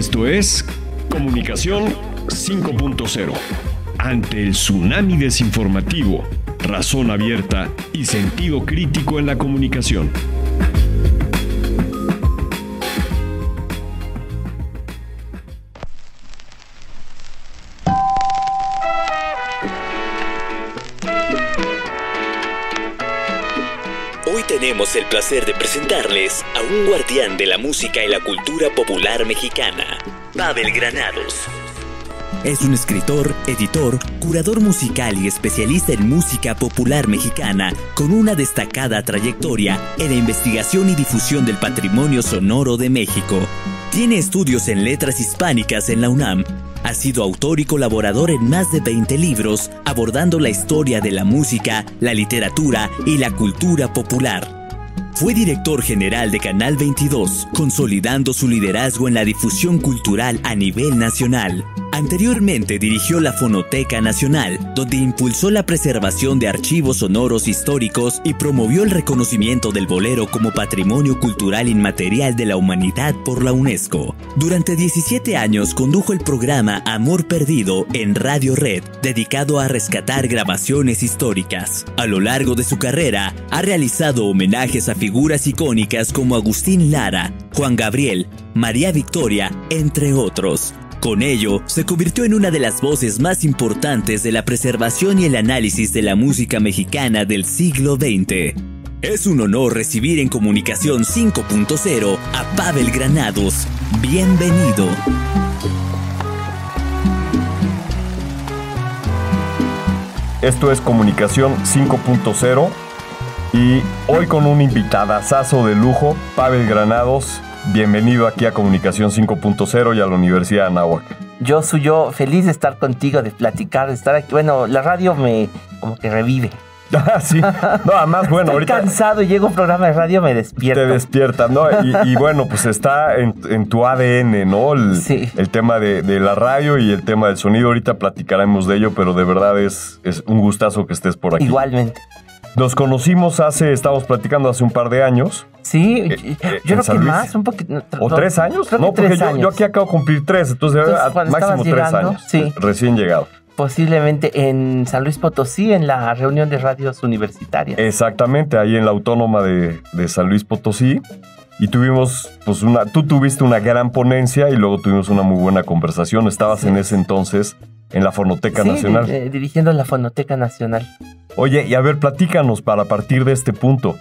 Esto es Comunicación 5.0. Ante el tsunami desinformativo, razón abierta y sentido crítico en la comunicación. Hoy tenemos el placer de presentarles a un guardián de la música y la cultura popular mexicana, Pavel Granados. Es un escritor, editor, curador musical y especialista en música popular mexicana, con una destacada trayectoria en la investigación y difusión del patrimonio sonoro de México. Tiene estudios en letras hispánicas en la UNAM. Ha sido autor y colaborador en más de 20 libros, abordando la historia de la música, la literatura y la cultura popular. Fue director general de Canal 22, consolidando su liderazgo en la difusión cultural a nivel nacional. Anteriormente dirigió la Fonoteca Nacional, donde impulsó la preservación de archivos sonoros históricos y promovió el reconocimiento del bolero como Patrimonio Cultural Inmaterial de la Humanidad por la UNESCO. Durante 17 años condujo el programa Amor Perdido en Radio Red, dedicado a rescatar grabaciones históricas. A lo largo de su carrera, ha realizado homenajes a figuras icónicas como Agustín Lara, Juan Gabriel, María Victoria, entre otros. Con ello, se convirtió en una de las voces más importantes de la preservación y el análisis de la música mexicana del siglo XX. Es un honor recibir en Comunicación 5.0 a Pavel Granados. Bienvenido. Esto es Comunicación 5.0 y hoy con un invitadazazo de lujo, Pavel Granados. Bienvenido aquí a Comunicación 5.0 y a la Universidad de Anáhuac. Yo feliz de estar contigo, de platicar, de estar aquí. Bueno, la radio me como que revive. Ah, sí. No, además, bueno, estoy cansado y llego a un programa de radio, me despierto. Te despierta, ¿no? Y bueno, pues está en tu ADN, ¿no? El tema de la radio y el tema del sonido. Ahorita platicaremos de ello, pero de verdad es un gustazo que estés por aquí. Igualmente. Nos conocimos estábamos platicando hace un par de años. Sí, yo creo que más, un poquito. ¿O 3 años? Creo no, que porque 3 años. Yo aquí acabo de cumplir 3, entonces máximo 3 años. Sí. Recién llegado. Posiblemente en San Luis Potosí, en la reunión de radios universitarias. Exactamente, ahí en la Autónoma de San Luis Potosí. Y tuvimos, pues, tú tuviste una gran ponencia y luego tuvimos una muy buena conversación. Estabas en ese entonces en la Fonoteca Nacional. Dirigiendo la Fonoteca Nacional. Oye, y a ver, platícanos para partir de este punto.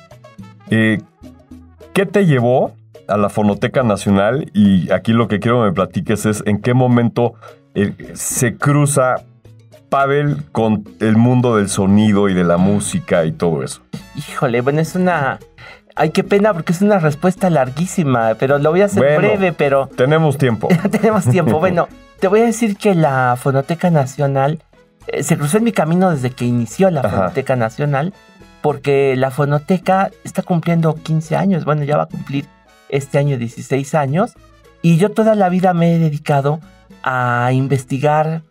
¿Qué te llevó a la Fonoteca Nacional? Y aquí lo que quiero que me platiques es en qué momento se cruza Pavel con el mundo del sonido y de la música y todo eso. Híjole, bueno, ay, qué pena porque es una respuesta larguísima, pero lo voy a hacer breve, pero... Tenemos tiempo. Tenemos tiempo. Bueno, te voy a decir que la Fonoteca Nacional se cruzó en mi camino desde que inició la Fonoteca Nacional, porque la Fonoteca está cumpliendo 15 años. Bueno, ya va a cumplir este año 16 años. Y yo toda la vida me he dedicado a investigar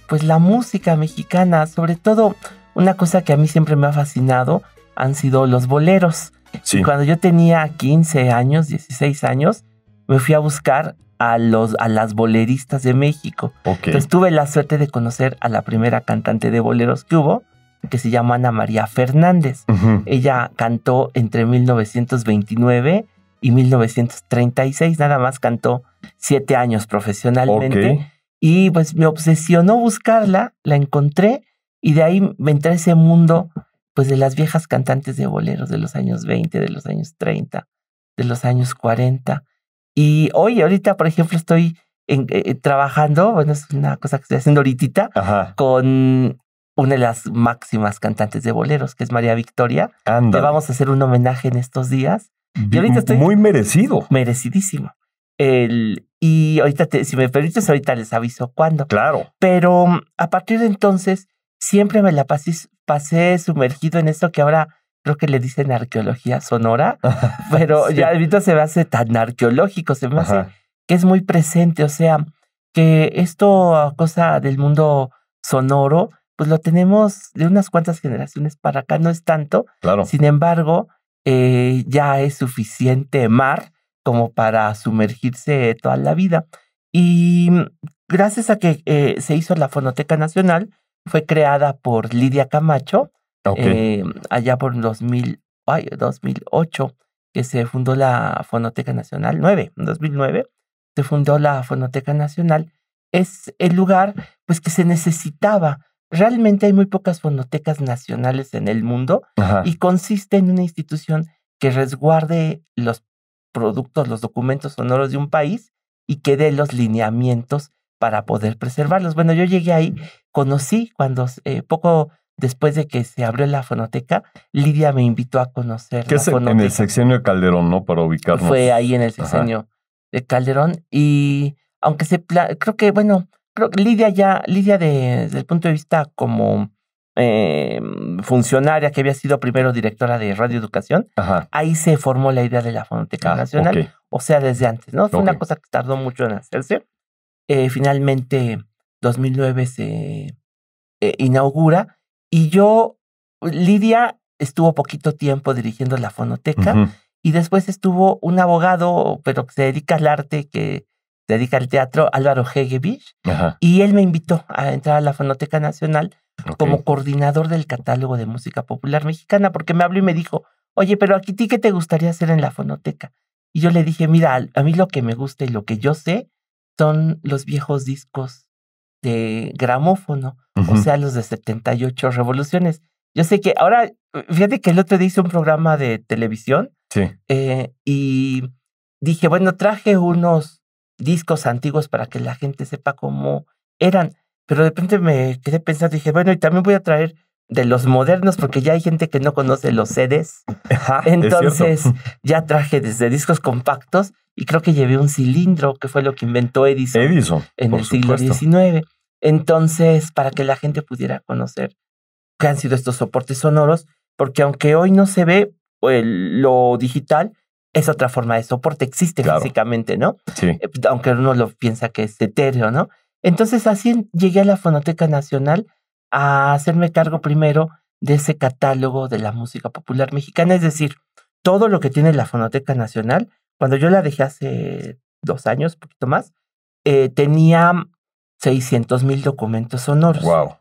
pues la música mexicana. Sobre todo, una cosa que a mí siempre me ha fascinado han sido los boleros. Sí. Y cuando yo tenía 15 años, 16 años, me fui a buscar a las boleristas de México. Okay. Entonces tuve la suerte de conocer a la primera cantante de boleros que hubo, que se llama Ana María Fernández. Uh-huh. Ella cantó entre 1929 y 1936, nada más cantó 7 años profesionalmente. Okay. Y pues me obsesionó buscarla, la encontré y de ahí me entré a ese mundo pues de las viejas cantantes de boleros de los años 20, de los años 30, de los años 40. Y hoy, ahorita, por ejemplo, estoy trabajando, bueno, es una cosa que estoy haciendo ahorita, con una de las máximas cantantes de boleros, que es María Victoria. Anda. Le vamos a hacer un homenaje en estos días. Y ahorita estoy... Muy merecido. Merecidísimo. Y ahorita, si me permites, ahorita les aviso cuándo. Claro. Pero a partir de entonces, siempre me la pasé sumergido en esto que ahora... creo que le dicen arqueología sonora, pero sí. Ya ahorita se me hace tan arqueológico, se me hace que es muy presente, o sea, que esto, cosa del mundo sonoro, pues lo tenemos de unas cuantas generaciones para acá, no es tanto, claro. Sin embargo, ya es suficiente mar como para sumergirse toda la vida. Y gracias a que se hizo la Fonoteca Nacional, fue creada por Lidia Camacho, allá por 2008, que se fundó la Fonoteca Nacional, 2009, se fundó la Fonoteca Nacional. Es el lugar pues que se necesitaba. Realmente hay muy pocas fonotecas nacionales en el mundo y consiste en una institución que resguarde los productos, los documentos sonoros de un país y que dé los lineamientos para poder preservarlos. Bueno, yo llegué ahí, conocí cuando poco después de que se abrió la fonoteca, Lidia me invitó a conocer la fonoteca. En el sexenio de Calderón, ¿no? Para ubicarnos. Fue ahí en el sexenio de Calderón y aunque creo que Lidia desde el punto de vista como funcionaria que había sido primero directora de Radio Educación, ahí se formó la idea de la Fonoteca Nacional, o sea, desde antes, ¿no? Fue una cosa que tardó mucho en hacerse. Finalmente, 2009 se inaugura y Lidia estuvo poquito tiempo dirigiendo la Fonoteca y después estuvo un abogado, pero que se dedica al arte, que se dedica al teatro, Álvaro Hegebich, y él me invitó a entrar a la Fonoteca Nacional como coordinador del catálogo de música popular mexicana, porque me habló y me dijo, oye, pero aquí ¿qué te gustaría hacer en la fonoteca? Y yo le dije, mira, a mí lo que me gusta y lo que yo sé son los viejos discos de gramófono, o sea, los de 78 revoluciones. Yo sé que ahora, fíjate que el otro día hice un programa de televisión y dije, bueno, traje unos discos antiguos para que la gente sepa cómo eran. Pero de repente me quedé pensando, dije, bueno, y también voy a traer de los modernos, porque ya hay gente que no conoce los CDs. Entonces, ya traje desde discos compactos y creo que llevé un cilindro, que fue lo que inventó Edison en el siglo XIX. Entonces, para que la gente pudiera conocer qué han sido estos soportes sonoros, porque aunque hoy no se ve lo digital, es otra forma de soporte, existe físicamente, ¿no? Sí. Aunque uno lo piensa que es etéreo, ¿no? Entonces así llegué a la Fonoteca Nacional a hacerme cargo primero de ese catálogo de la música popular mexicana, es decir, todo lo que tiene la Fonoteca Nacional. Cuando yo la dejé hace 2 años, un poquito más, tenía 600,000 documentos sonoros. Wow.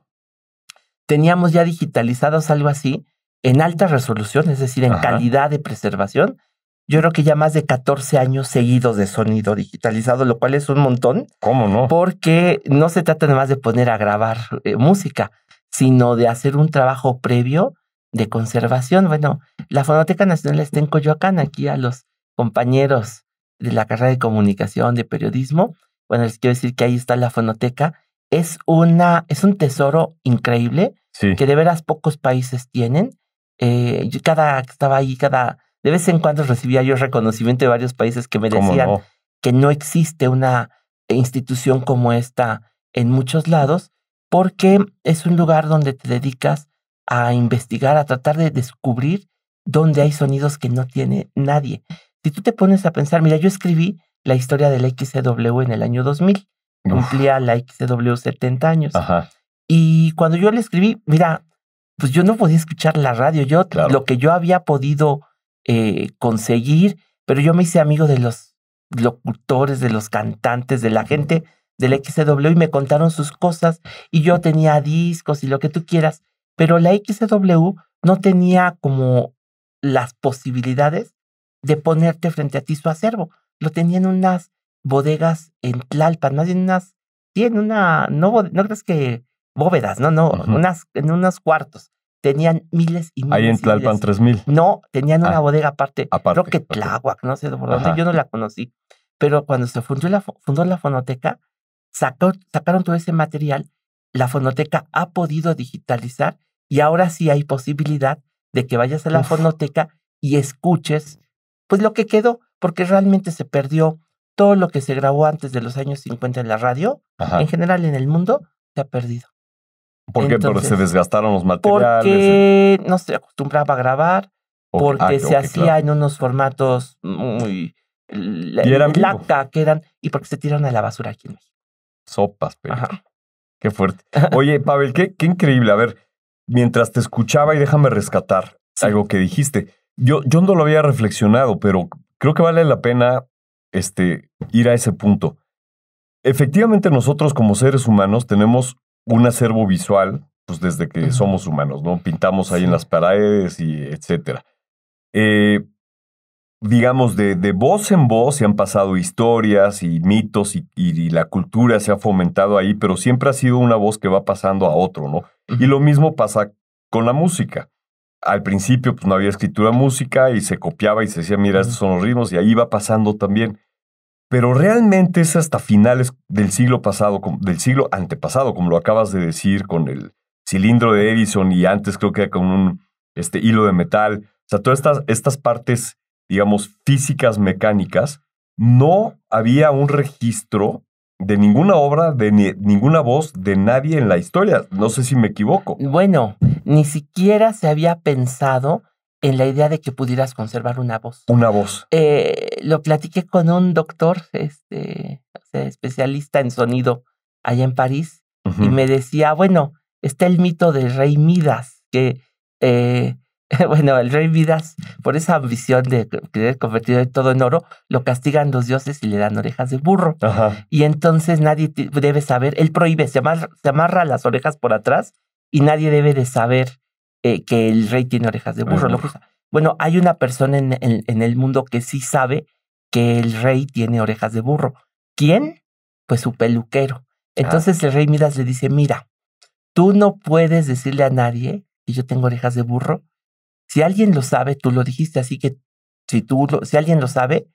Teníamos ya digitalizados algo así en alta resolución, es decir, en calidad de preservación. Yo creo que ya más de 14 años seguidos de sonido digitalizado, lo cual es un montón. ¿Cómo no? Porque no se trata nada más de poner a grabar música, sino de hacer un trabajo previo de conservación. Bueno, la Fonoteca Nacional está en Coyoacán, aquí a los compañeros de la carrera de comunicación, de periodismo. Bueno, les quiero decir que ahí está la Fonoteca. Es un tesoro increíble que de veras pocos países tienen. Yo estaba ahí, de vez en cuando recibía yo reconocimiento de varios países que me decían que no existe una institución como esta en muchos lados, porque es un lugar donde te dedicas a investigar, a tratar de descubrir dónde hay sonidos que no tiene nadie. Si tú te pones a pensar, mira, yo escribí la historia de la XCW en el año 2000, cumplía la XCW 70 años. Y cuando yo la escribí, mira, pues yo no podía escuchar la radio, lo que yo había podido conseguir, pero yo me hice amigo de los locutores, de los cantantes, de la gente del XCW y me contaron sus cosas y yo tenía discos y lo que tú quieras, pero la XCW no tenía como las posibilidades de ponerte frente a ti su acervo. Lo tenían unas bodegas en Tlalpan, más bien no crees que bóvedas, en unos cuartos. Tenían miles y miles. Ahí en Tlalpan 3000. No, tenían una bodega aparte. Creo que Tláhuac, no sé por dónde, yo no la conocí. Pero cuando se fundó la Fonoteca, sacaron todo ese material. La Fonoteca ha podido digitalizar y ahora sí hay posibilidad de que vayas a la Fonoteca y escuches pues lo que quedó, porque realmente se perdió todo lo que se grabó antes de los años 50 en la radio. En general en el mundo se ha perdido. ¿Por qué? Porque se desgastaron los materiales. Porque no se acostumbraba a grabar, porque se hacía en unos formatos muy laca que eran, y porque se tiraron a la basura aquí en México. Sopas, pero qué fuerte. Oye, Pavel, qué increíble. A ver, mientras te escuchaba y déjame rescatar algo que dijiste. Yo no lo había reflexionado, pero creo que vale la pena ir a ese punto. efectivamente nosotros como seres humanos tenemos un acervo visual, pues desde que somos humanos, ¿no? Pintamos ahí en las paredes y etcétera. Digamos, de voz en voz se han pasado historias y mitos y la cultura se ha fomentado ahí, pero siempre ha sido una voz que va pasando a otro, ¿no? Y lo mismo pasa con la música. Al principio pues no había escritura de música y se copiaba y se decía, mira, estos son los ritmos, y ahí va pasando también. Pero realmente es hasta finales del siglo pasado, del siglo antepasado, como lo acabas de decir, con el cilindro de Edison y antes creo que con un hilo de metal. O sea, todas estas partes, digamos, físicas, mecánicas, no había un registro de ninguna obra, de ninguna voz de nadie en la historia. No sé si me equivoco. Bueno, ni siquiera se había pensado en la idea de que pudieras conservar una voz. Una voz. Lo platiqué con un doctor, especialista en sonido allá en París, y me decía, bueno, está el mito del rey Midas, que, bueno, el rey Midas, por esa ambición de querer convertir todo en oro, lo castigan los dioses y le dan orejas de burro. Ajá. Y entonces nadie debe saber, él prohíbe, se amarra las orejas por atrás y nadie debe de saber que el rey tiene orejas de burro. Bueno, hay una persona en el mundo que sí sabe que el rey tiene orejas de burro. ¿Quién? Pues su peluquero. Entonces el rey Midas le dice, mira, tú no puedes decirle a nadie que yo tengo orejas de burro. Si alguien lo sabe, tú lo dijiste, así que si alguien lo sabe,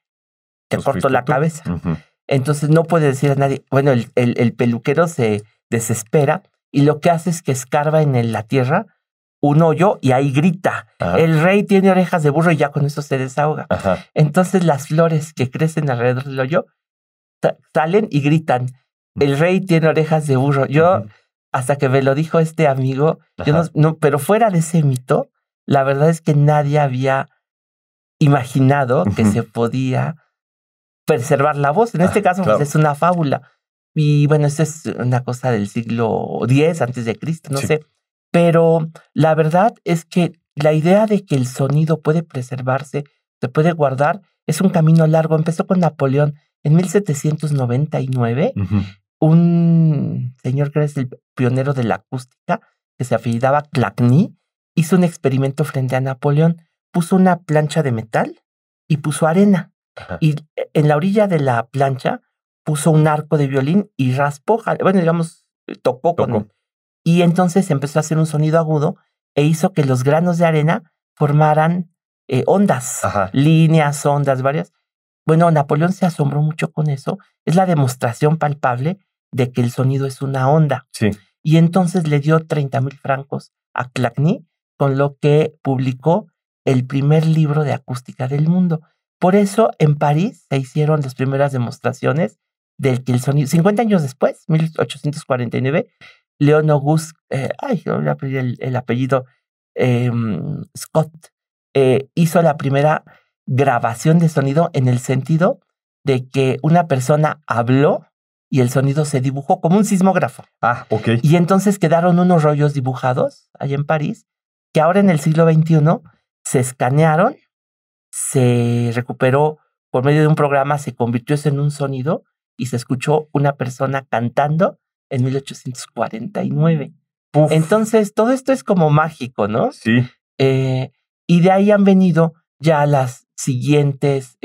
te corto la cabeza. Entonces no puede decir a nadie. Bueno, el peluquero se desespera y lo que hace es que escarba en la tierra un hoyo y ahí grita, el rey tiene orejas de burro, y ya con eso se desahoga. Entonces las flores que crecen alrededor del hoyo salen y gritan, el rey tiene orejas de burro. Yo, hasta que me lo dijo este amigo, yo no, pero fuera de ese mito, la verdad es que nadie había imaginado que se podía preservar la voz. En este caso, pues, es una fábula. Y bueno, eso es una cosa del siglo X antes de Cristo, no sé. Pero la verdad es que la idea de que el sonido puede preservarse, se puede guardar, es un camino largo. Empezó con Napoleón en 1799. Un señor que es el pionero de la acústica, que se apellidaba Clagny, hizo un experimento frente a Napoleón. Puso una plancha de metal y puso arena. Y en la orilla de la plancha puso un arco de violín y raspó, bueno, digamos, tocó con él. Y entonces empezó a hacer un sonido agudo e hizo que los granos de arena formaran ondas, líneas, ondas, varias. Bueno, Napoleón se asombró mucho con eso. Es la demostración palpable de que el sonido es una onda. Y entonces le dio 30,000 francos a Clagny, con lo que publicó el primer libro de acústica del mundo. Por eso en París se hicieron las primeras demostraciones del que el sonido, 50 años después, 1849, Leon Auguste, yo le aprendí el apellido, Scott, hizo la primera grabación de sonido en el sentido de que una persona habló y el sonido se dibujó como un sismógrafo. Y entonces quedaron unos rollos dibujados allá en París que ahora en el siglo XXI se escanearon, se recuperó por medio de un programa, se convirtió eso en un sonido y se escuchó una persona cantando en 1849. Entonces, todo esto es como mágico, ¿no? Y de ahí han venido ya las siguientes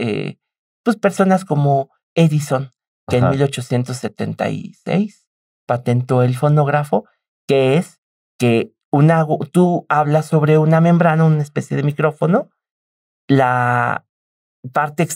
pues personas como Edison, que en 1876 patentó el fonógrafo, que es que tú hablas sobre una membrana, una especie de micrófono, la parte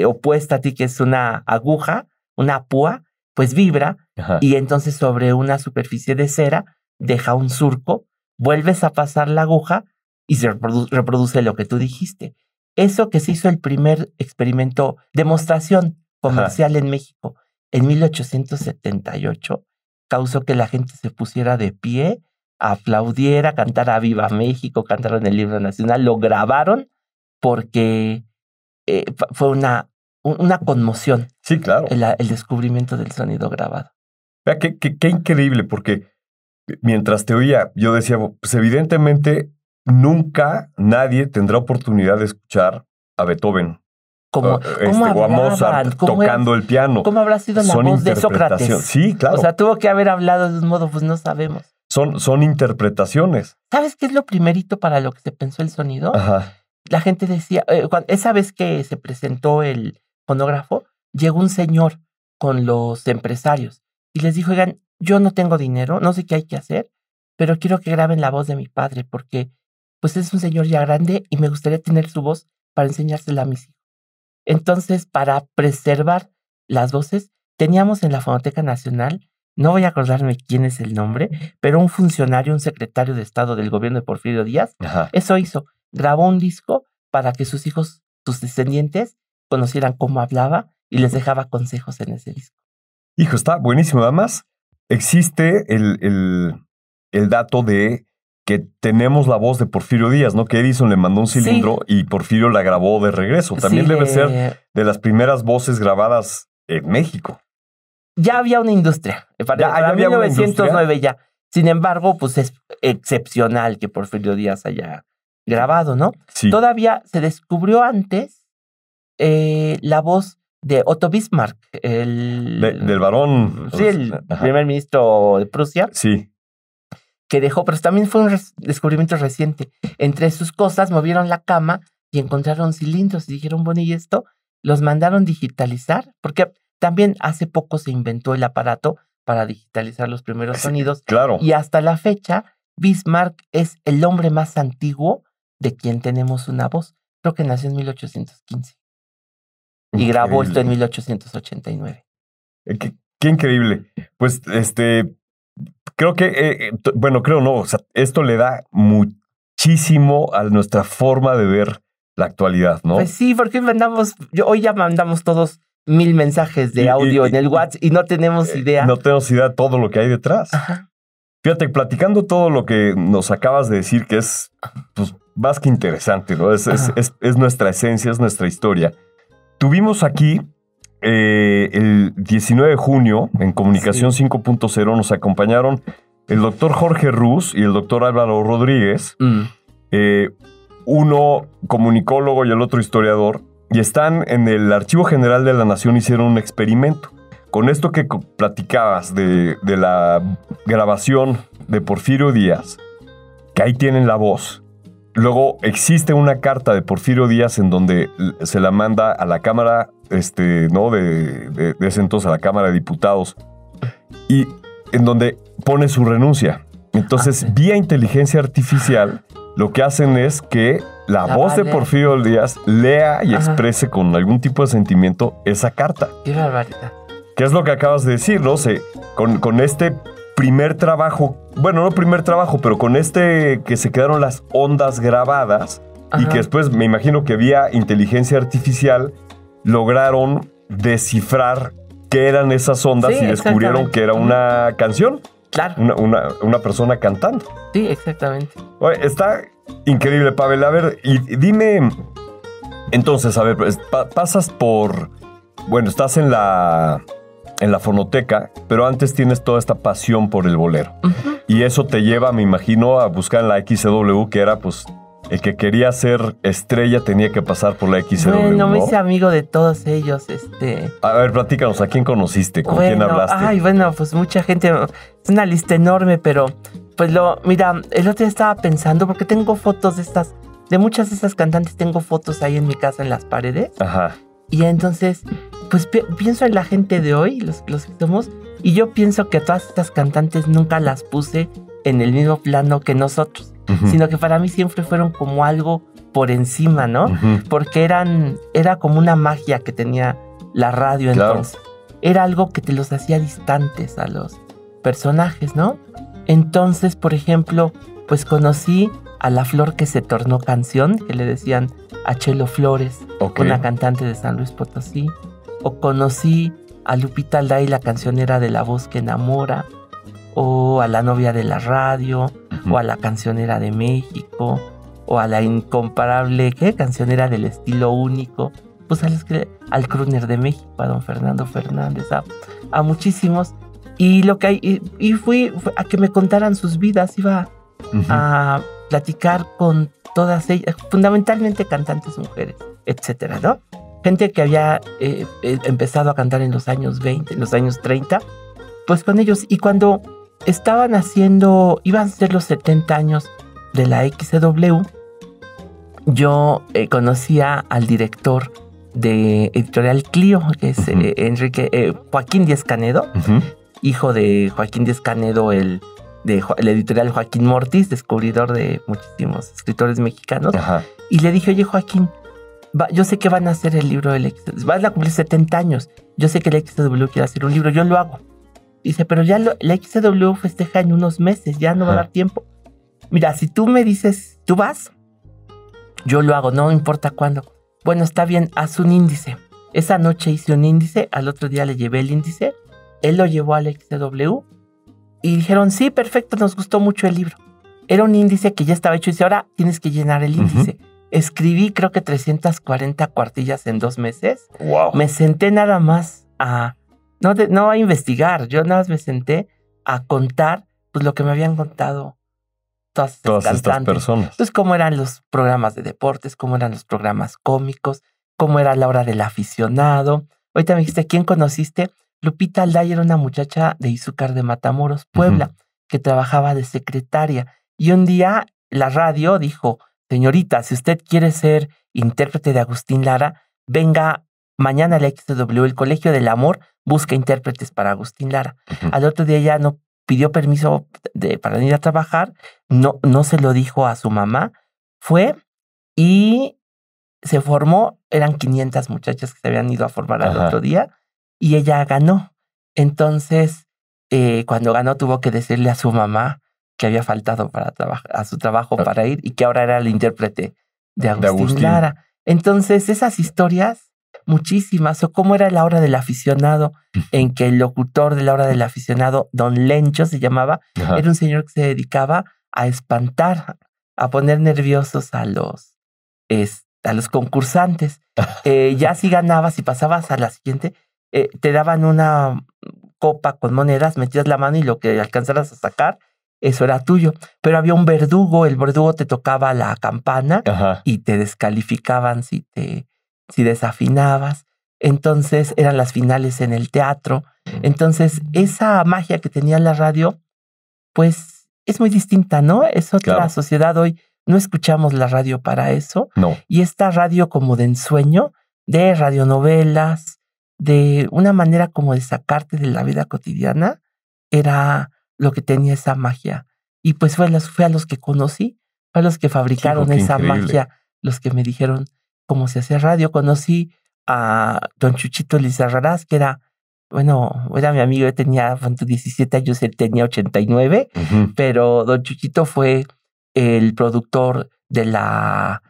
opuesta a ti, que es una aguja, una púa, pues vibra, y entonces sobre una superficie de cera deja un surco, vuelves a pasar la aguja y se reproduce lo que tú dijiste. Eso que se hizo el primer experimento, demostración comercial en México en 1878, causó que la gente se pusiera de pie, aplaudiera, cantara Viva México, cantaron el himno nacional, lo grabaron porque fue una conmoción. Claro. El descubrimiento del sonido grabado. Vea, qué increíble, porque mientras te oía, yo decía, pues evidentemente nunca nadie tendrá oportunidad de escuchar a Beethoven ¿Cómo o a Mozart tocando el piano. ¿Cómo habrá sido la voz de Sócrates? Sí, claro. O sea, tuvo que haber hablado de un modo, pues no sabemos. Son interpretaciones. ¿Sabes qué es lo primerito para lo que se pensó el sonido? Ajá. La gente decía, esa vez que se presentó el fonógrafo, llegó un señor con los empresarios y les dijo, oigan, yo no tengo dinero, no sé qué hay que hacer, pero quiero que graben la voz de mi padre porque pues es un señor ya grande y me gustaría tener su voz para enseñársela a mis hijos. Entonces, para preservar las voces, teníamos en la Fonoteca Nacional, no voy a acordarme quién es el nombre, pero un funcionario, un secretario de Estado del gobierno de Porfirio Díaz, eso hizo, grabó un disco para que sus hijos, sus descendientes, conocieran cómo hablaba y les dejaba consejos en ese disco. Hijo, está buenísimo. Además, existe el dato de que tenemos la voz de Porfirio Díaz, ¿no? Que Edison le mandó un cilindro y Porfirio la grabó de regreso. También debe ser de las primeras voces grabadas en México. Ya había una industria. Para 1909 ya. Sin embargo, pues es excepcional que Porfirio Díaz haya grabado, ¿no? Sí. Todavía se descubrió antes la voz de Otto Bismarck, del varón. Sí, el primer ministro de Prusia. Sí. Que dejó, pero también fue un descubrimiento reciente. Entre sus cosas movieron la cama y encontraron cilindros y dijeron, bueno, ¿y esto? Los mandaron digitalizar, porque también hace poco se inventó el aparato para digitalizar los primeros sonidos. Claro. Y hasta la fecha, Bismarck es el hombre más antiguo de quien tenemos una voz. Creo que nació en 1815. Y grabó esto en 1889. Qué increíble. Pues, creo que, o sea, esto le da muchísimo a nuestra forma de ver la actualidad, ¿no? Pues sí, porque hoy ya mandamos todos 1000 mensajes de audio en el WhatsApp y no tenemos idea. No tenemos idea de todo lo que hay detrás. Ajá. Fíjate, platicando todo lo que nos acabas de decir, que es pues, más que interesante, ¿no? Es nuestra esencia, es nuestra historia. Tuvimos aquí el 19 de junio, en Comunicación 5.0, nos acompañaron el doctor Jorge Ruz y el doctor Álvaro Rodríguez, uno comunicólogo y el otro historiador, y están en el Archivo General de la Nación, hicieron un experimento. Con esto que platicabas de la grabación de Porfirio Díaz, que ahí tienen la voz. Luego existe una carta de Porfirio Díaz en donde se la manda a la Cámara, ¿no? De ese entonces a la Cámara de Diputados, y en donde pone su renuncia. Entonces, vía inteligencia artificial, lo que hacen es que la voz de Porfirio Díaz lea y exprese con algún tipo de sentimiento esa carta. ¡Qué barbaridad! ¿Qué es lo que acabas de decir, no? Con este primer trabajo, bueno, no primer trabajo, pero con que se quedaron las ondas grabadas y que después me imagino que vía inteligencia artificial lograron descifrar qué eran esas ondas y descubrieron que era una canción. Claro. Una persona cantando. Sí, exactamente. Oye, está increíble, Pavel. A ver, y dime, entonces, a ver, pasas por, bueno, estás en la fonoteca, pero antes tienes toda esta pasión por el bolero. Y eso te lleva, me imagino, a buscar en la XCW, que era, pues, el que quería ser estrella tenía que pasar por la XCW, bueno, ¿no? Me hice amigo de todos ellos, A ver, platícanos, ¿a quién conociste? ¿Con quién hablaste? Ay, bueno, pues mucha gente, es una lista enorme, pero, pues mira, el otro día estaba pensando, porque tengo fotos de muchas de esas cantantes, tengo fotos ahí en mi casa en las paredes. Ajá. Y entonces, pues pienso en la gente de hoy, los que somos, y yo pienso que a todas estas cantantes nunca las puse en el mismo plano que nosotros, sino que para mí siempre fueron como algo por encima, ¿no? Porque era como una magia que tenía la radio entonces. Era algo que te los hacía distantes a los personajes, ¿no? Entonces, por ejemplo, pues conocí a la flor que se tornó canción, que le decían a Chelo Flores, una cantante de San Luis Potosí. O conocí a Lupita Alday, la cancionera de La Voz que Enamora, o a la novia de la radio, o a la cancionera de México, o a la incomparable cancionera del estilo único, pues al crooner de México, a don Fernando Fernández, a muchísimos. Y lo que hay, y fui a que me contaran sus vidas, iba a platicar con todas ellas, fundamentalmente cantantes mujeres, etcétera, ¿no? gente que había empezado a cantar en los años 20, en los años 30, pues con ellos. Y cuando iban a ser los 70 años de la XCW, yo conocía al director de Editorial Clio, que es Joaquín Díez Canedo, hijo de Joaquín Díez Canedo, el editorial Joaquín Mortis, descubridor de muchísimos escritores mexicanos. Ajá. Y le dije, oye, Joaquín, yo sé que van a hacer el libro del XCW, van a cumplir 70 años, yo sé que el XCW quiere hacer un libro, yo lo hago. Dice, pero ya la XCW festeja en unos meses, ya no va a dar tiempo. Mira, si tú me dices, ¿tú vas? Yo lo hago, no importa cuándo. Bueno, está bien, haz un índice. Esa noche hice un índice, al otro día le llevé el índice, él lo llevó al XCW y dijeron, sí, perfecto, nos gustó mucho el libro. Era un índice que ya estaba hecho y dice, ahora tienes que llenar el índice. Escribí creo que 340 cuartillas en 2 meses. Wow. Me senté nada más no a investigar, yo nada más me senté a contar pues lo que me habían contado todas estas personas. Pues cómo eran los programas de deportes, cómo eran los programas cómicos, cómo era la hora del aficionado. Ahorita me dijiste, ¿quién conociste? Lupita Alday era una muchacha de Izúcar de Matamoros, Puebla, que trabajaba de secretaria. Y un día la radio dijo, señorita, si usted quiere ser intérprete de Agustín Lara, venga mañana al XCW, el Colegio del Amor busca intérpretes para Agustín Lara. Al otro día ya no pidió permiso para ir a trabajar, no se lo dijo a su mamá, fue y se formó, eran 500 muchachas que se habían ido a formar al otro día, y ella ganó. Entonces, cuando ganó tuvo que decirle a su mamá que había faltado a su trabajo para ir y que ahora era el intérprete de Agustín Lara. Entonces, esas historias, muchísimas, o cómo era la hora del aficionado, en que el locutor de la hora del aficionado, Don Lencho se llamaba, era un señor que se dedicaba a espantar, a poner nerviosos a los concursantes. Ya si ganabas y pasabas a la siguiente, te daban una copa con monedas, metías la mano y lo que alcanzaras a sacar, eso era tuyo. Pero había un verdugo, el verdugo te tocaba la campana y te descalificaban si desafinabas. Entonces eran las finales en el teatro. Entonces esa magia que tenía la radio, pues es muy distinta, ¿no? Es otra sociedad hoy. No escuchamos la radio para eso. No. Y esta radio como de ensueño, de radionovelas, de una manera como de sacarte de la vida cotidiana, era lo que tenía esa magia. Y pues fue a los que conocí, fue a los que fabricaron esa magia, los que me dijeron cómo se hacía radio. Conocí a don Chuchito Lizarrarás, que era mi amigo. Yo tenía 17 años, él tenía 89, pero don Chuchito fue el productor de los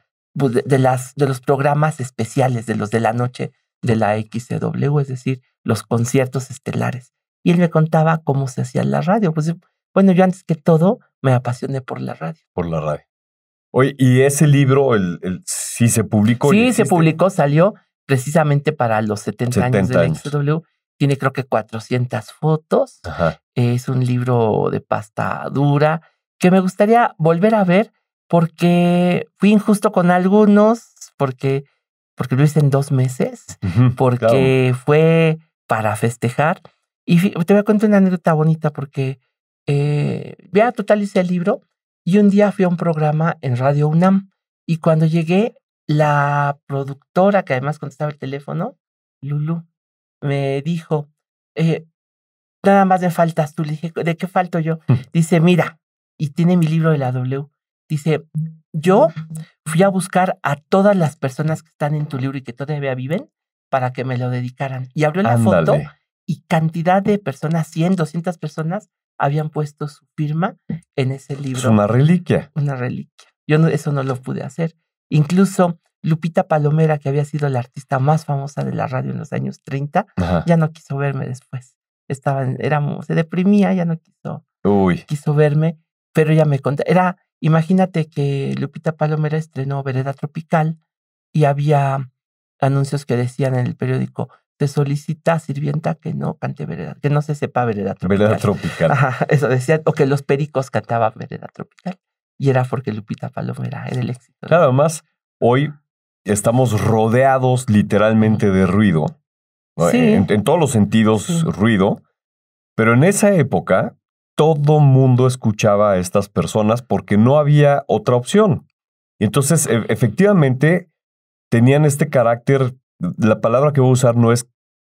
programas especiales, de los de la noche de la XCW, es decir, los conciertos estelares. Y él me contaba cómo se hacía la radio. Pues bueno, yo antes que todo me apasioné por la radio. Por la radio. Oye, ¿y ese libro sí se publicó? Sí, se publicó, salió precisamente para los 70 años de la XCW. Tiene creo que 400 fotos. Es un libro de pasta dura que me gustaría volver a ver porque fui injusto con algunos, porque lo hice en 2 meses, porque fue para festejar. Y te voy a contar una anécdota bonita porque total hice el libro y un día fui a un programa en Radio UNAM y cuando llegué, la productora, que además contestaba el teléfono, Lulu, me dijo, nada más me faltas tú. Le dije, ¿de qué falto yo? Dice, mira, y tiene mi libro de la W. Dice, yo fui a buscar a todas las personas que están en tu libro y que todavía viven para que me lo dedicaran. Y abrió la foto y cantidad de personas, 100, 200 personas, habían puesto su firma en ese libro. Es una reliquia. Una reliquia. Yo eso no lo pude hacer. Incluso Lupita Palomera, que había sido la artista más famosa de la radio en los años 30, ya no quiso verme después. Se deprimía, ya no quiso verme, pero ella me contó. Imagínate que Lupita Palomera estrenó Vereda Tropical y había anuncios que decían en el periódico, se solicita sirvienta que no cante vereda, que no se sepa Vereda Tropical. Vereda Tropical. Eso decían, o que los Pericos cantaban Vereda Tropical. Y era porque Lupita Palomera era el éxito. Nada más, hoy estamos rodeados literalmente de ruido. Sí. En todos los sentidos, ruido. Pero en esa época, todo mundo escuchaba a estas personas porque no había otra opción. Y entonces, efectivamente, tenían este carácter. La palabra que voy a usar no es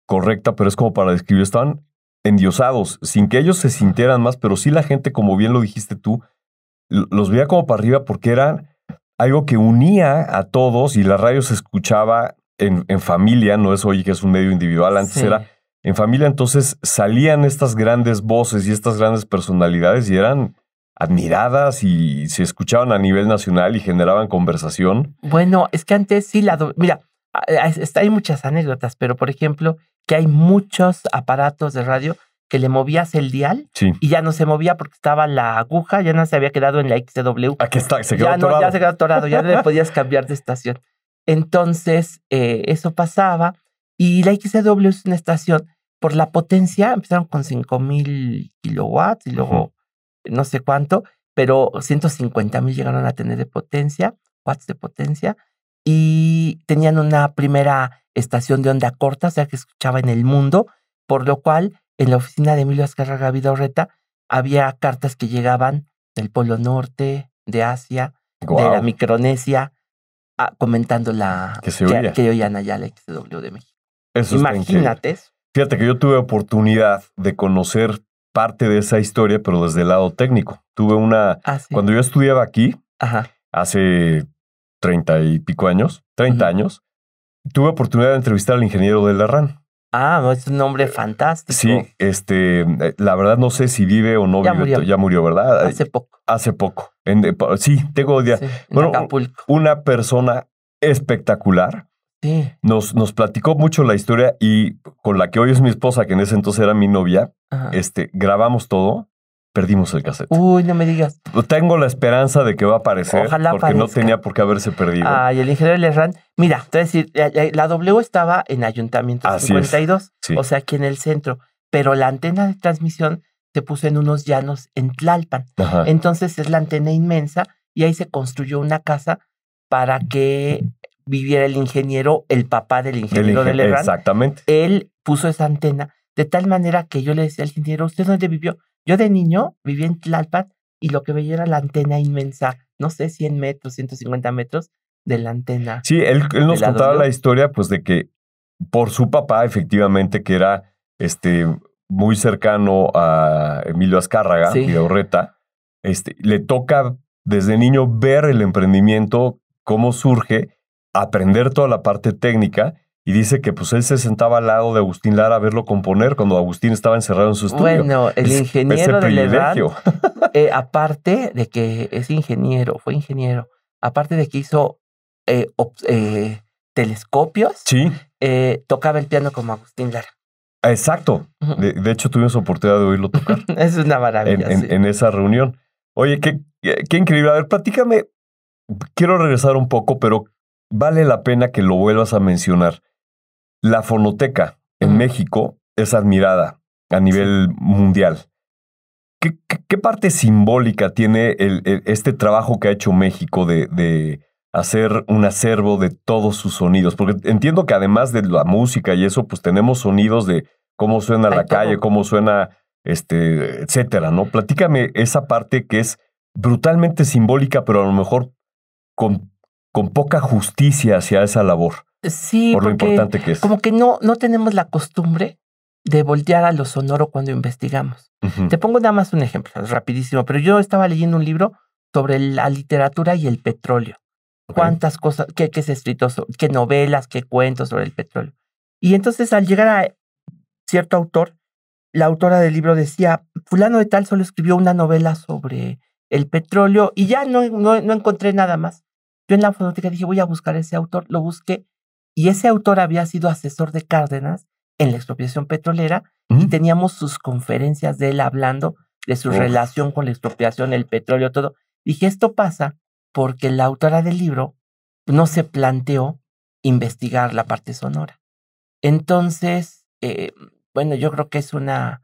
correcta, pero es como para describir. Estaban endiosados, sin que ellos se sintieran más, pero sí la gente, como bien lo dijiste tú, los veía como para arriba porque eran algo que unía a todos y la radio se escuchaba en familia, no es hoy que es un medio individual, antes era en familia, entonces salían estas grandes voces y estas grandes personalidades y eran admiradas y se escuchaban a nivel nacional y generaban conversación. Bueno, es que antes sí mira, hay muchas anécdotas, pero por ejemplo, que hay muchos aparatos de radio que le movías el dial y ya no se movía porque estaba la aguja, ya no se había quedado en la XW. Aquí está, se quedó ya atorado. Ya se quedó atorado, ya no le podías cambiar de estación. Entonces, eso pasaba y la XW es una estación, por la potencia, empezaron con 5,000 kilowatts y luego no sé cuánto, pero 150,000 llegaron a tener de potencia, watts de potencia, y tenían una primera estación de onda corta, o sea que escuchaba en el mundo, por lo cual en la oficina de Emilio Azcárraga Vidaurreta había cartas que llegaban del Polo Norte, de Asia, de la Micronesia, comentando que oían allá la XW de México. Eso imagínate eso. Fíjate que yo tuve oportunidad de conocer parte de esa historia, pero desde el lado técnico. Tuve cuando yo estudiaba aquí, hace 30 y pico años, 30 años, tuve oportunidad de entrevistar al ingeniero de la RAN. Es un nombre fantástico. Sí, la verdad no sé si vive o no vive. Ya murió, ¿verdad? Hace poco. Sí, tengo idea. Sí, bueno, Acapulco. Una persona espectacular. Sí. Nos platicó mucho la historia y con la que hoy es mi esposa, que en ese entonces era mi novia, grabamos todo, perdimos el cassette. Uy, no me digas. Tengo la esperanza de que va a aparecer. Ojalá porque aparezca. No tenía por qué haberse perdido. Y el ingeniero Lerrán, mira, te voy a decir, la W estaba en Ayuntamiento 52, o sea, aquí en el centro, pero la antena de transmisión se puso en unos llanos en Tlalpan. Entonces es la antena inmensa y ahí se construyó una casa para que viviera el ingeniero, el papá del ingeniero de Lerrán. Exactamente. Él puso esa antena de tal manera que yo le decía al ingeniero, ¿usted dónde vivió? Yo de niño vivía en Tlalpan y lo que veía era la antena inmensa, no sé, 100 metros, 150 metros de la antena. Sí, él nos contaba la historia, pues, de que por su papá, efectivamente, que era muy cercano a Emilio Azcárraga Vidaurreta, le toca desde niño ver el emprendimiento, cómo surge, aprender toda la parte técnica, y dice que pues él se sentaba al lado de Agustín Lara a verlo componer cuando Agustín estaba encerrado en su estudio. Bueno, el ingeniero de Lerrán, aparte de que fue ingeniero, aparte de que hizo telescopios, tocaba el piano como Agustín Lara. Exacto. De hecho, tuvimos oportunidad de oírlo tocar. Es una maravilla. En esa reunión. Oye, qué increíble. A ver, platícame. Quiero regresar un poco, pero vale la pena que lo vuelvas a mencionar. La fonoteca en México es admirada a nivel mundial. ¿Qué parte simbólica tiene este trabajo que ha hecho México de hacer un acervo de todos sus sonidos? Porque entiendo que además de la música y eso, pues tenemos sonidos de cómo suena la calle, cómo suena, etcétera, ¿no? Platícame esa parte que es brutalmente simbólica, pero a lo mejor con poca justicia hacia esa labor. Sí, por lo importante que es. Como que no tenemos la costumbre de voltear a lo sonoro cuando investigamos. Te pongo nada más un ejemplo, rapidísimo, pero yo estaba leyendo un libro sobre la literatura y el petróleo. Cuántas cosas, qué se ha escrito, qué novelas, qué cuentos sobre el petróleo. Y entonces al llegar a cierto autor, la autora del libro decía, fulano de tal solo escribió una novela sobre el petróleo y ya no encontré nada más. Yo en la fonoteca dije, voy a buscar a ese autor, lo busqué, y ese autor había sido asesor de Cárdenas en la expropiación petrolera y teníamos sus conferencias de él hablando de su relación con la expropiación, el petróleo, todo. Dije, esto pasa porque la autora del libro no se planteó investigar la parte sonora. Entonces, yo creo que es la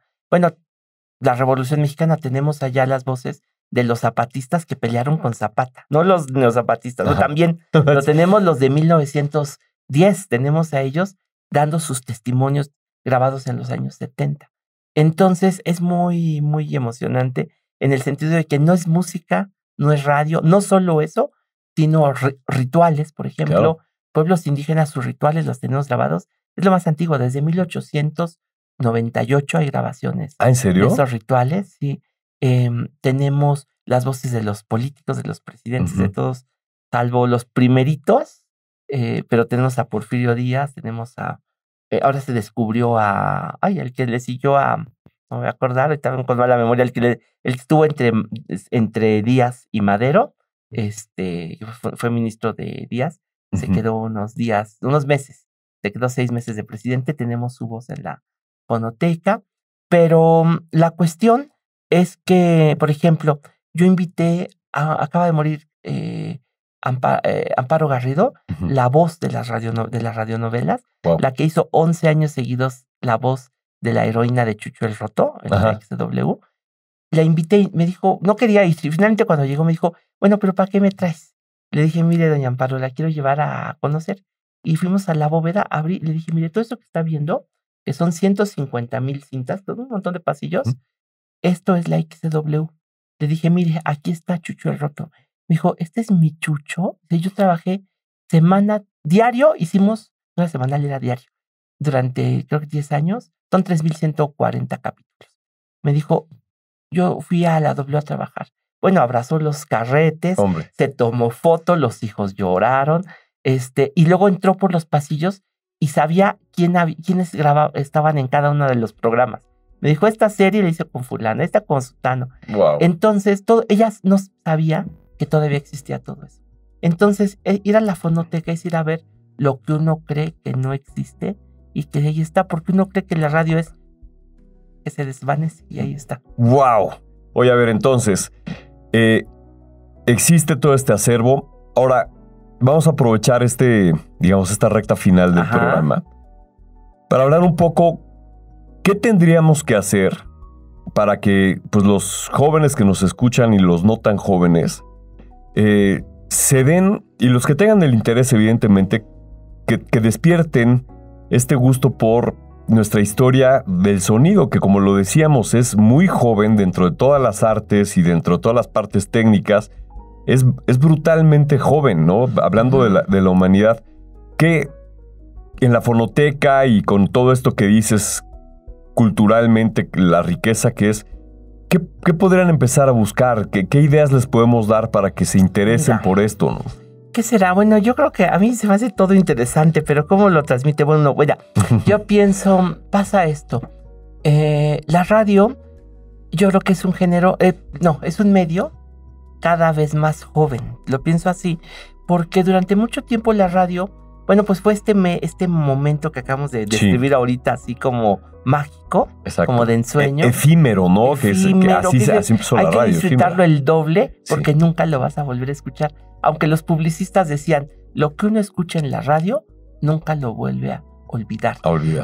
Revolución Mexicana, tenemos allá las voces de los zapatistas que pelearon con Zapata, no los neozapatistas, no, también lo tenemos los de 1910, tenemos a ellos dando sus testimonios grabados en los años 70. Entonces es muy, muy emocionante en el sentido de que no es música, no es radio, no solo eso, sino rituales, por ejemplo, pueblos indígenas, sus rituales los tenemos grabados, es lo más antiguo, desde 1898 hay grabaciones. ¿Ah, en serio? De esos rituales, sí. Tenemos las voces de los políticos, de los presidentes, de todos, salvo los primeritos, pero tenemos a Porfirio Díaz, tenemos a, ahora se descubrió el que le siguió a, no me voy a acordar, ahorita con mala memoria, el que estuvo entre Díaz y Madero, fue ministro de Díaz, se quedó unos meses, se quedó 6 meses de presidente, tenemos su voz en la fonoteca, pero la cuestión es que, por ejemplo, yo invité, acaba de morir Amparo Garrido, la voz de las radionovelas, la que hizo 11 años seguidos la voz de la heroína de Chucho el Roto, en la XW. La invité y me dijo, no quería ir, y finalmente cuando llegó me dijo, bueno, pero ¿para qué me traes? Le dije, mire, doña Amparo, la quiero llevar a conocer. Y fuimos a la bóveda, abrí, le dije, mire, todo esto que está viendo, que son 150,000 cintas, todo un montón de pasillos, esto es la XW. Le dije, mire, aquí está Chucho el Roto. Me dijo, este es mi Chucho. Yo trabajé diario, hicimos, una semanal era diario, durante creo que 10 años, son 3,140 capítulos. Me dijo, yo fui a la W a trabajar. Bueno, abrazó los carretes, se tomó foto, los hijos lloraron, y luego entró por los pasillos y sabía quiénes estaban en cada uno de los programas. Me dijo, esta serie la hice con fulano, esta con sutano. Wow. Entonces, ella no sabía que todavía existía todo eso. Entonces, ir a la fonoteca es ir a ver lo que uno cree que no existe y que ahí está, porque uno cree que la radio es que se desvanece y ahí está. ¡Wow! Oye, a ver, entonces, existe todo este acervo. Ahora, vamos a aprovechar esta recta final del programa para hablar un poco qué tendríamos que hacer para que pues, los jóvenes que nos escuchan y los no tan jóvenes se den, y los que tengan el interés, evidentemente, que despierten este gusto por nuestra historia del sonido, que como lo decíamos, es muy joven dentro de todas las artes y dentro de todas las partes técnicas. Es brutalmente joven, ¿no? Hablando de la humanidad, que en la fonoteca y con todo esto que dices culturalmente, la riqueza que es, ¿qué podrían empezar a buscar? ¿Qué ideas les podemos dar para que se interesen por esto, no? ¿Qué será? Bueno, yo creo que a mí se me hace todo interesante, pero ¿cómo lo transmite? Bueno, yo pienso, pasa esto. La radio, yo creo que es un género, es un medio cada vez más joven. Lo pienso así, porque durante mucho tiempo la radio, bueno, pues fue este momento que acabamos de describir ahorita, así como mágico, como de ensueño. Efímero, ¿no? Efímero, así empezó la radio. Hay que disfrutarlo el doble, porque nunca lo vas a volver a escuchar. Aunque los publicistas decían, lo que uno escucha en la radio, nunca lo vuelve a olvidar.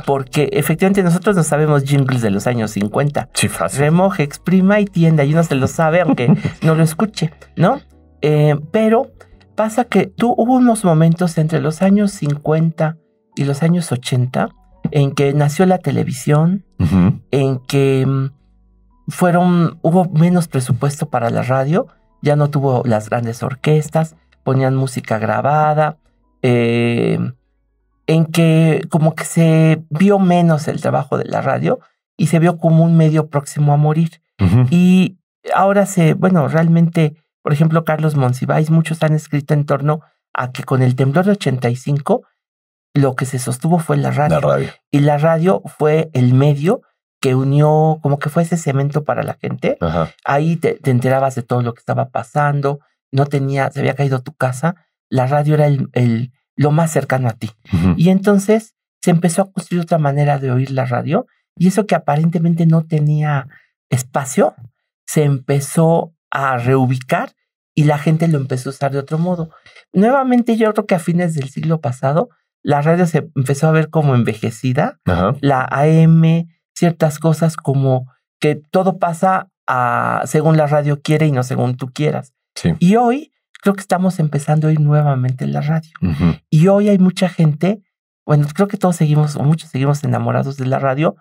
Porque efectivamente nosotros no sabemos jingles de los años 50. Sí, fácil. Remoje, exprima y tienda, y uno se lo sabe, aunque no lo escuche, ¿no? Pero pasa que hubo unos momentos entre los años 50 y los años 80 en que nació la televisión, en que hubo menos presupuesto para la radio, ya no tuvo las grandes orquestas, ponían música grabada, en que como que se vio menos el trabajo de la radio y se vio como un medio próximo a morir. Y ahora realmente, por ejemplo, Carlos Monsiváis, muchos han escrito en torno a que con el temblor de 85, lo que se sostuvo fue la radio. Y la radio fue el medio que unió, como que fue ese cemento para la gente. Ahí te enterabas de todo lo que estaba pasando, se había caído tu casa, la radio era lo más cercano a ti. Y entonces se empezó a construir otra manera de oír la radio, y eso que aparentemente no tenía espacio, se empezó a reubicar y la gente lo empezó a usar de otro modo. Nuevamente, yo creo que a fines del siglo pasado, la radio se empezó a ver como envejecida, la AM, ciertas cosas como que todo pasa según la radio quiere y no según tú quieras. Sí. Y hoy creo que estamos empezando a oír nuevamente la radio. Y hoy hay mucha gente, bueno, creo que todos seguimos, o muchos seguimos enamorados de la radio,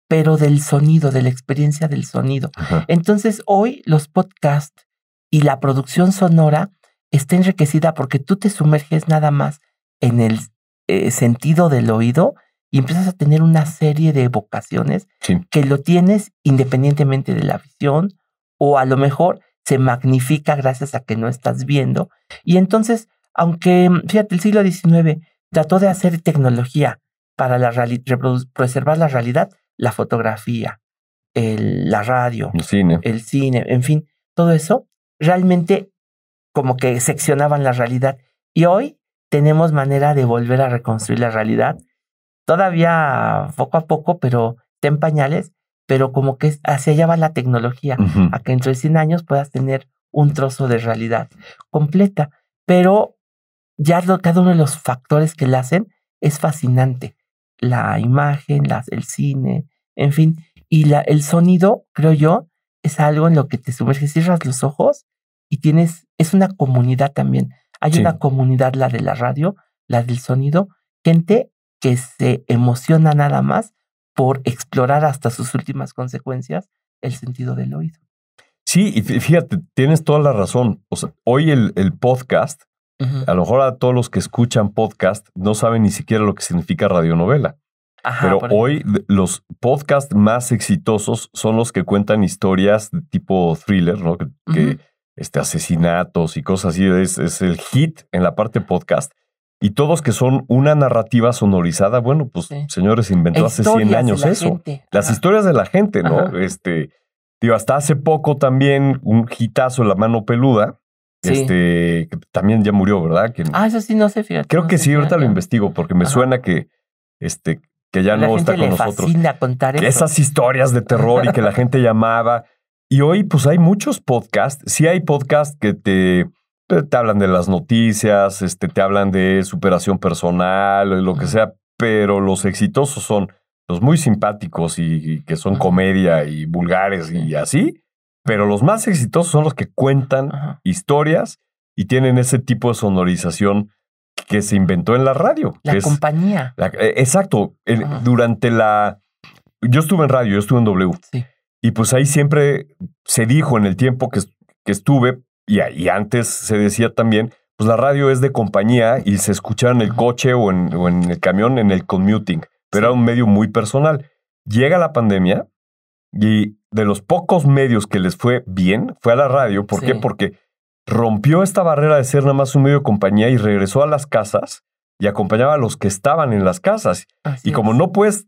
pero del sonido, de la experiencia del sonido. Entonces hoy los podcasts y la producción sonora está enriquecida porque tú te sumerges nada más en el sentido del oído y empiezas a tener una serie de evocaciones que lo tienes independientemente de la visión, o a lo mejor se magnifica gracias a que no estás viendo. Y entonces, aunque, fíjate, el siglo XIX trató de hacer tecnología para preservar la realidad, la fotografía, la radio, el cine, en fin, todo eso, realmente como que seccionaban la realidad. Y hoy tenemos manera de volver a reconstruir la realidad, todavía poco a poco, pero está en pañales, pero como que hacia allá va la tecnología, a que dentro de 100 años puedas tener un trozo de realidad completa. Pero ya cada uno de los factores que la hacen es fascinante. La imagen, el cine, en fin. Y el sonido, creo yo, es algo en lo que te sumerges, cierras los ojos y es una comunidad también. Hay una comunidad, la de la radio, la del sonido, gente que se emociona nada más por explorar hasta sus últimas consecuencias el sentido del oído. Sí, y fíjate, tienes toda la razón. O sea, hoy el podcast, a lo mejor a todos los que escuchan podcast no saben ni siquiera lo que significa radionovela. Pero hoy los podcasts más exitosos son los que cuentan historias de tipo thriller, ¿no? Que asesinatos y cosas así. Es el hit en la parte podcast. Y todos que son una narrativa sonorizada, bueno, pues, señores, inventó hace 100 años eso. Las historias de la gente, ¿no? Hasta hace poco también un hitazo, La Mano Peluda, que también ya murió, ¿verdad? Eso sí, no sé, fíjate. Creo que sí, ahorita lo investigo, porque me suena que ya no está con nosotros. La gente le fascina contar eso. Esas historias de terror y que la gente llamaba. Y hoy, pues, hay muchos podcasts. Sí hay podcasts que te hablan de las noticias, te hablan de superación personal, lo que sea, pero los exitosos son los muy simpáticos y que son comedia y vulgares y así, pero los más exitosos son los que cuentan historias y tienen ese tipo de sonorización que se inventó en la radio. La compañía. Exacto. Yo estuve en radio, yo estuve en W. Sí. Y pues ahí siempre se dijo en el tiempo que estuve, y antes se decía también, pues la radio es de compañía y se escuchaba en el coche o en el camión, en el commuting, pero era un medio muy personal. Llega la pandemia y de los pocos medios que les fue bien, fue a la radio. ¿Por qué? Porque rompió esta barrera de ser nada más un medio de compañía y regresó a las casas y acompañaba a los que estaban en las casas. Así y como no puedes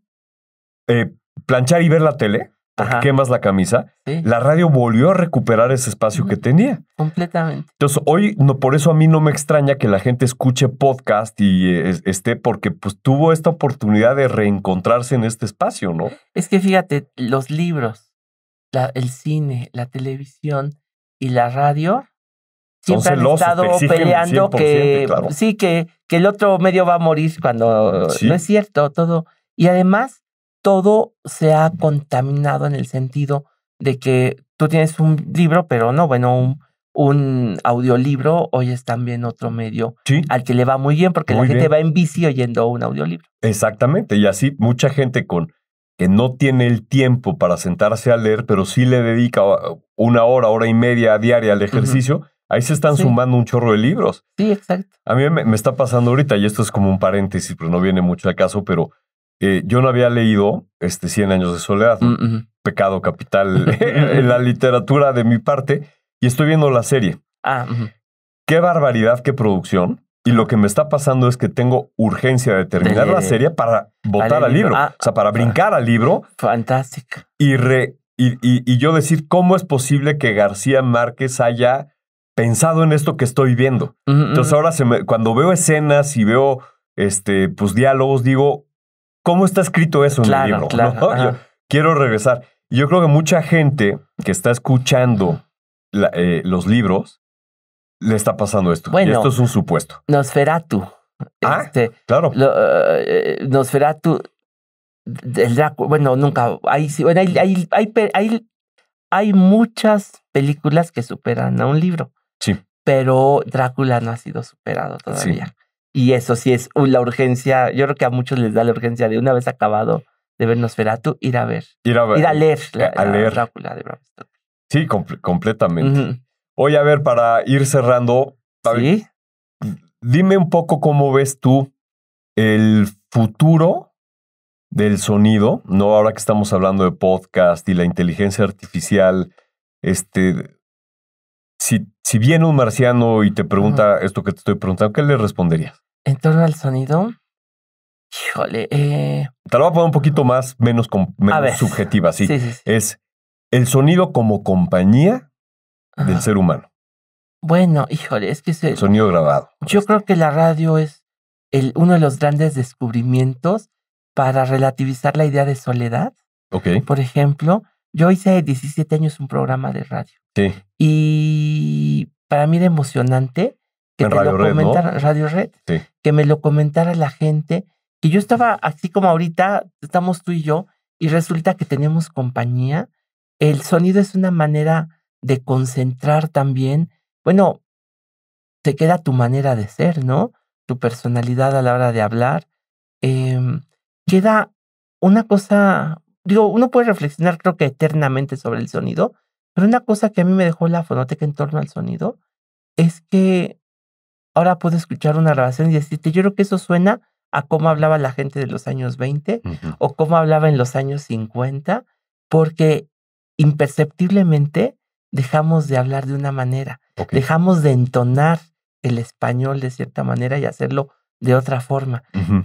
planchar y ver la tele, porque quemas la camisa, la radio volvió a recuperar ese espacio que tenía. Completamente. Entonces, hoy, por eso a mí no me extraña que la gente escuche podcast y porque pues tuvo esta oportunidad de reencontrarse en este espacio, ¿no? Es que fíjate, los libros, el cine, la televisión y la radio siempre han estado peleando que el otro medio va a morir cuando no es cierto, todo. Y además, todo se ha contaminado en el sentido de que tú tienes un libro, pero no, bueno, un audiolibro hoy es también otro medio al que le va muy bien, porque la gente va en bici oyendo un audiolibro. Exactamente, y así mucha gente que no tiene el tiempo para sentarse a leer, pero sí le dedica 1 hora, hora y media diaria al ejercicio, ahí se están sumando un chorro de libros. Sí, exacto. A mí me está pasando ahorita, y esto es como un paréntesis, pero no viene mucho al caso, pero yo no había leído 100 años de soledad, un pecado capital en la literatura de mi parte, y estoy viendo la serie. Qué barbaridad, qué producción. Y lo que me está pasando es que tengo urgencia de terminar la serie para botar al libro. O sea, para brincar al libro. Fantástico. Y yo decir, ¿cómo es posible que García Márquez haya pensado en esto que estoy viendo? Entonces ahora cuando veo escenas y veo pues diálogos, digo, ¿cómo está escrito eso en el libro? Claro, ¿no? Yo quiero regresar. Y yo creo que mucha gente que está escuchando los libros le está pasando esto. Bueno, y esto es un supuesto. Nosferatu. Claro. Nosferatu, el Drácula, bueno, nunca. Ahí sí, bueno, hay muchas películas que superan a un libro. Sí. Pero Drácula no ha sido superado todavía. Sí. Y eso sí es la urgencia. Yo creo que a muchos les da la urgencia de una vez acabado de ver Nosferatu, ir a leer leer Drácula de Bram Stoker. Sí, completamente. Uh-huh. Oye, a ver, para ir cerrando, ¿sí? Dime un poco cómo ves tú el futuro del sonido, ¿no? Ahora que estamos hablando de podcast y la inteligencia artificial, si viene un marciano y te pregunta esto que te estoy preguntando, ¿qué le responderías? En torno al sonido, híjole. Te lo voy a poner un poquito menos subjetiva, sí. Sí. Es el sonido como compañía del ser humano. Bueno, híjole, es que el sonido grabado. Yo creo que la radio es uno de los grandes descubrimientos para relativizar la idea de soledad. Okay. Por ejemplo, yo hice 17 años un programa de radio. Sí. Y para mí era emocionante que te lo comentara, ¿no? Radio Red, sí. Que me lo comentara la gente, que yo estaba así como ahorita, estamos tú y yo, y resulta que tenemos compañía. El sonido es una manera de concentrar también. Bueno, te queda tu manera de ser, ¿no? Tu personalidad a la hora de hablar. Queda una cosa, digo, uno puede reflexionar creo que eternamente sobre el sonido, pero una cosa que a mí me dejó la fonoteca en torno al sonido es que ahora puedo escuchar una grabación y decirte, yo creo que eso suena a cómo hablaba la gente de los años 20 uh-huh. o cómo hablaba en los años 50, porque imperceptiblemente dejamos de hablar de una manera, okay. Dejamos de entonar el español de cierta manera y hacerlo de otra forma. Uh-huh.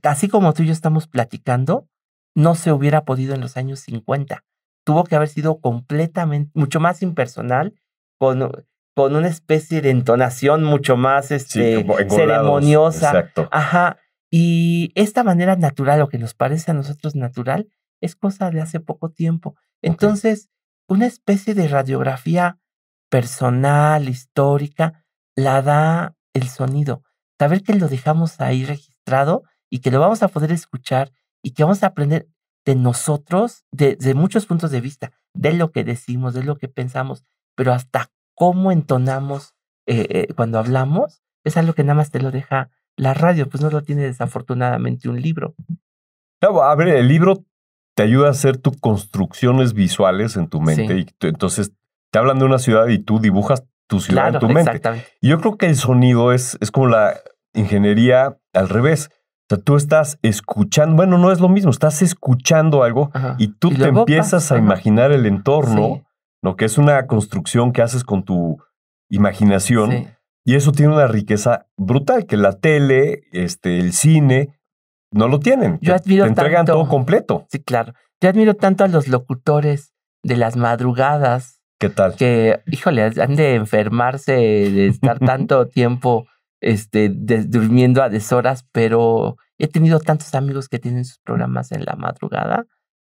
Así como tú y yo estamos platicando, no se hubiera podido en los años 50. Tuvo que haber sido completamente, mucho más impersonal, con una especie de entonación mucho más ceremoniosa. Exacto. Ajá. Y esta manera natural, o que nos parece a nosotros natural, es cosa de hace poco tiempo. Entonces, una especie de radiografía personal, histórica, la da el sonido. Saber que lo dejamos ahí registrado y que lo vamos a poder escuchar y que vamos a aprender de nosotros, de muchos puntos de vista, de lo que decimos, de lo que pensamos, pero hasta cómo entonamos cuando hablamos, es algo que nada más te lo deja la radio, pues no lo tiene desafortunadamente un libro. Claro, a ver, el libro te ayuda a hacer tus construcciones visuales en tu mente, sí. Y entonces te hablan de una ciudad y tú dibujas tu ciudad en tu mente. Exactamente. Y yo creo que el sonido es como la ingeniería al revés. O sea, tú estás escuchando, bueno, no es lo mismo, estás escuchando algo Ajá. y tú te empiezas a imaginar el entorno, ¿no? Que es una construcción que haces con tu imaginación. Sí. Y eso tiene una riqueza brutal que la tele, el cine, no lo tienen. Yo admiro te entregan tanto, todo completo. Sí, claro. Yo admiro tanto a los locutores de las madrugadas. ¿Qué tal? Que, híjole, han de enfermarse de estar tanto tiempo durmiendo a deshoras, pero he tenido tantos amigos que tienen sus programas en la madrugada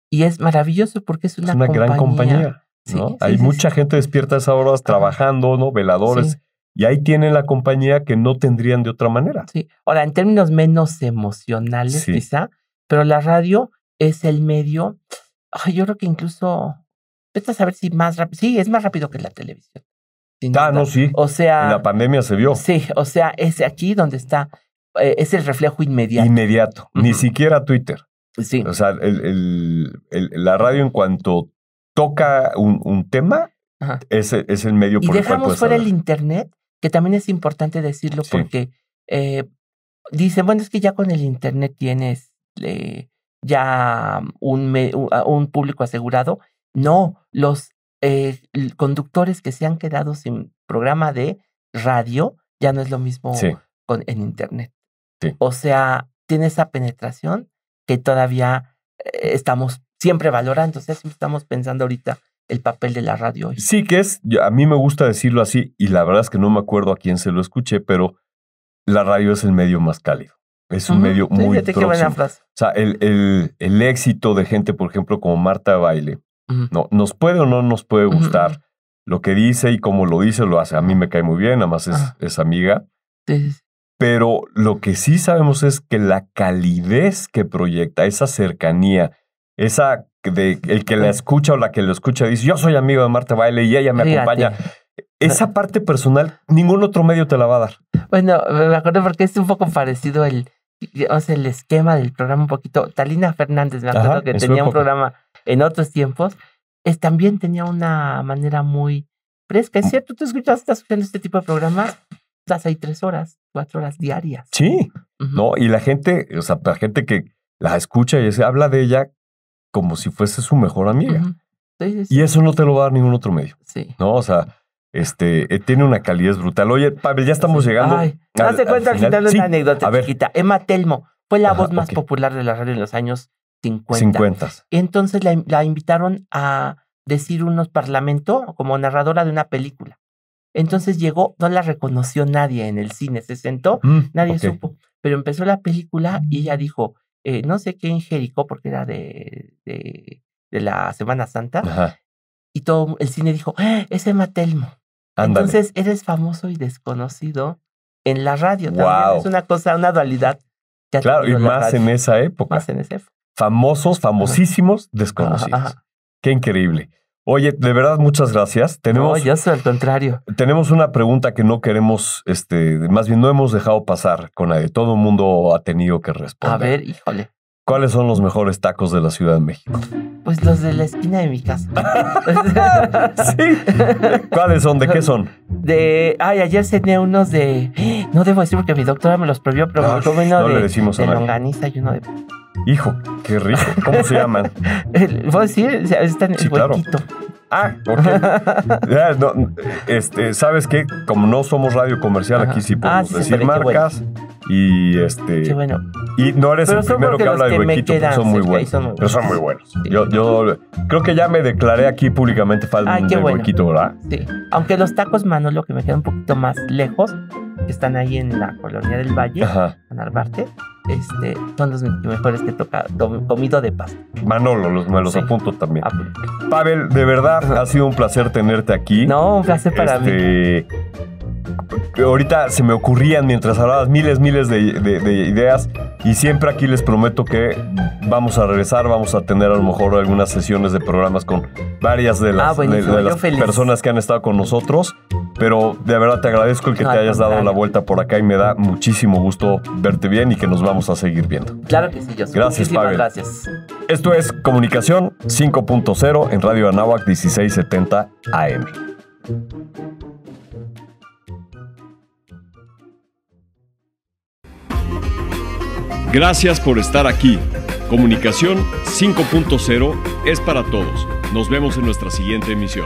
y es maravilloso porque es una gran compañía, ¿no? Sí, hay mucha gente despierta a esas horas trabajando, ¿no? Veladores. Sí. Y ahí tienen la compañía que no tendrían de otra manera. Sí. Ahora, en términos menos emocionales, quizá, pero la radio es el medio. Yo creo que incluso, vete a saber si más rápido. Sí, es más rápido que la televisión. No, sí. O sea, en la pandemia se vio. Sí, o sea, es aquí donde está, es el reflejo inmediato. Inmediato. Uh-huh. Ni siquiera Twitter. Sí. O sea, la radio en cuanto toca un tema, es el medio por el cual dejamos puedes fuera saber. el internet, que también es importante decirlo porque dicen, bueno, es que ya con el internet tienes ya un público asegurado. No, los conductores que se han quedado sin programa de radio ya no es lo mismo en internet. Sí. O sea, tiene esa penetración que todavía estamos siempre valorando. O sea, siempre estamos pensando ahorita el papel de la radio hoy. Sí, a mí me gusta decirlo así, y la verdad es que no me acuerdo a quién se lo escuché, pero la radio es el medio más cálido. Es un medio muy próximo. Qué buena frase. O sea, el éxito de gente, por ejemplo, como Marta de Baile, no, nos puede o no nos puede gustar lo que dice y cómo lo dice, lo hace. A mí me cae muy bien, además es amiga. Sí. Pero lo que sí sabemos es que la calidez que proyecta, esa cercanía esa de el que la escucha o la que lo escucha dice, yo soy amigo de Marta de Baile y ella me acompaña. Esa parte personal, ningún otro medio te la va a dar. Bueno, me acuerdo porque es un poco parecido el esquema del programa un poquito. Talina Fernández, me acuerdo que tenía un programa en otros tiempos. También tenía una manera muy fresca. Es cierto, tú estás escuchando este tipo de programas, estás ahí 3 horas, 4 horas diarias. Sí, ¿no? Y la gente, o sea, la gente que la escucha y habla de ella como si fuese su mejor amiga. Sí. Y eso no te lo va a dar ningún otro medio. Sí. ¿No? O sea, tiene una calidez brutal. Oye, Pavel, ya estamos llegando. Ay, hazte cuenta al final de una anécdota chiquita. Emma Telmo fue la voz más popular de la radio en los años 50. Entonces la invitaron a decir unos parlamentos como narradora de una película. Entonces llegó, no la reconoció nadie en el cine, se sentó, nadie supo. Pero empezó la película y ella dijo, no sé qué en Jericó, porque era de la Semana Santa. Y todo el cine dijo, es Emma Telmo. Ándale. Entonces eres famoso y desconocido en la radio. También es una cosa, una dualidad. Claro, y más en esa época. Famosos, famosísimos, desconocidos. Qué increíble. Oye, de verdad, muchas gracias. No, yo soy al contrario. Tenemos una pregunta que no queremos, más bien no hemos dejado pasar con nadie. Todo el mundo ha tenido que responder. A ver, híjole. ¿Cuáles son los mejores tacos de la Ciudad de México? Pues los de la esquina de mi casa. Sí. ¿Cuáles son? ¿De qué son? Ayer cené unos de... No debo decir porque mi doctora me los prohibió, pero me comí uno de longaniza y uno de... Hijo, qué rico. ¿Cómo se llaman? ¿Puedo decir? Está en el huequito. Ok. ¿Sabes qué? Como no somos radio comercial, aquí sí podemos decir marcas. Y Qué bueno. Y no eres el primero que habla de huequito, porque son muy buenos. Pero son muy buenos. Sí. Yo creo que ya me declaré aquí públicamente fan del huequito, ¿verdad? Sí. Aunque los tacos Manolo, que me quedan un poquito más lejos, que están ahí en la Colonia del Valle, en Narvarte, son los mejores que he comido de pasta. Manolo, me los apunto también. Pavel, de verdad ha sido un placer tenerte aquí. No, un placer para mí. Ahorita se me ocurrían mientras hablabas miles de ideas y siempre aquí les prometo que vamos a regresar, vamos a tener a lo mejor algunas sesiones de programas con varias de las personas que han estado con nosotros, pero de verdad te agradezco el que te hayas dado la vuelta por acá y me da muchísimo gusto verte bien y que nos vamos a seguir viendo. Claro que sí, yo soy. Gracias, Pavel. Gracias. Esto es Comunicación 5.0 en Radio Anáhuac 1670 AM. Gracias por estar aquí. Comunicación 5.0 es para todos. Nos vemos en nuestra siguiente emisión.